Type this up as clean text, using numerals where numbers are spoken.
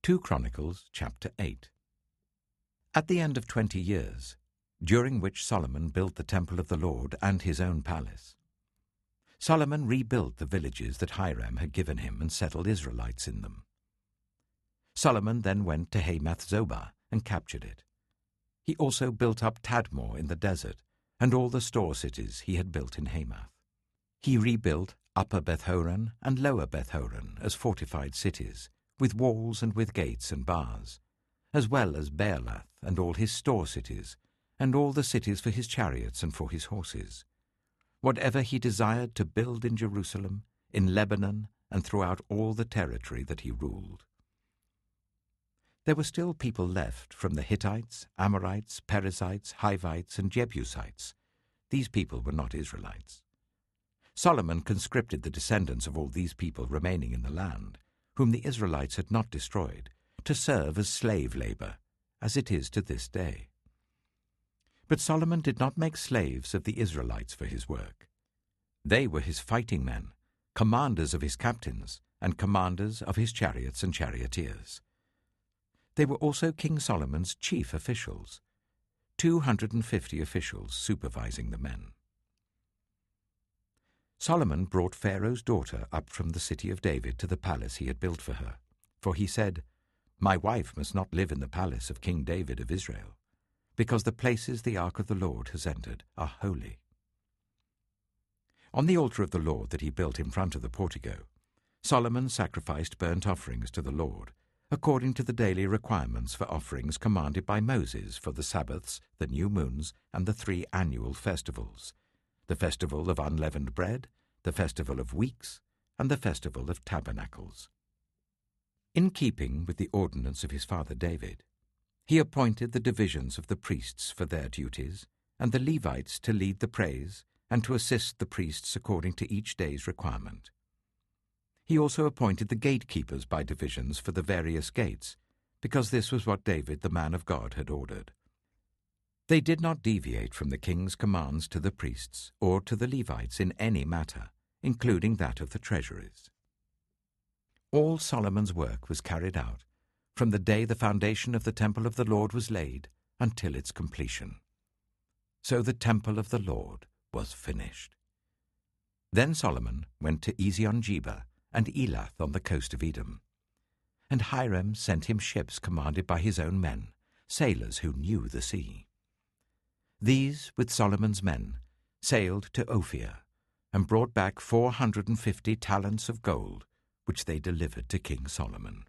2 Chronicles chapter 8. At the end of 20 years, during which Solomon built the temple of the Lord and his own palace, Solomon rebuilt the villages that Hiram had given him and settled Israelites in them. Solomon then went to Hamath-zobah and captured it. He also built up Tadmor in the desert and all the store cities he had built in Hamath. He rebuilt Upper Beth-horon and Lower Beth-horon as fortified cities, with walls and with gates and bars, as well as Baalath and all his store cities, and all the cities for his chariots and for his horses. Whatever he desired to build in Jerusalem, in Lebanon, and throughout all the territory that he ruled. There were still people left from the Hittites, Amorites, Perizzites, Hivites, and Jebusites. These people were not Israelites. Solomon conscripted the descendants of all these people remaining in the land, whom the Israelites had not destroyed, to serve as slave labor, as it is to this day. But Solomon did not make slaves of the Israelites for his work. They were his fighting men, commanders of his captains, and commanders of his chariots and charioteers. They were also King Solomon's chief officials, 250 officials supervising the men. Solomon brought Pharaoh's daughter up from the city of David to the palace he had built for her, for he said, "My wife must not live in the palace of King David of Israel, because the places the ark of the Lord has entered are holy." On the altar of the Lord that he built in front of the portico, Solomon sacrificed burnt offerings to the Lord, according to the daily requirements for offerings commanded by Moses for the Sabbaths, the new moons, and the 3 annual festivals, the festival of unleavened bread, the festival of weeks, and the festival of tabernacles. In keeping with the ordinance of his father David, he appointed the divisions of the priests for their duties, and the Levites to lead the praise and to assist the priests according to each day's requirement. He also appointed the gatekeepers by divisions for the various gates, because this was what David the man of God had ordered. They did not deviate from the king's commands to the priests or to the Levites in any matter, including that of the treasuries. All Solomon's work was carried out, from the day the foundation of the temple of the Lord was laid until its completion. So the temple of the Lord was finished. Then Solomon went to Ezion-Geber and Elath on the coast of Edom. And Hiram sent him ships commanded by his own men, sailors who knew the sea. These, with Solomon's men, sailed to Ophir, and brought back 450 talents of gold, which they delivered to King Solomon.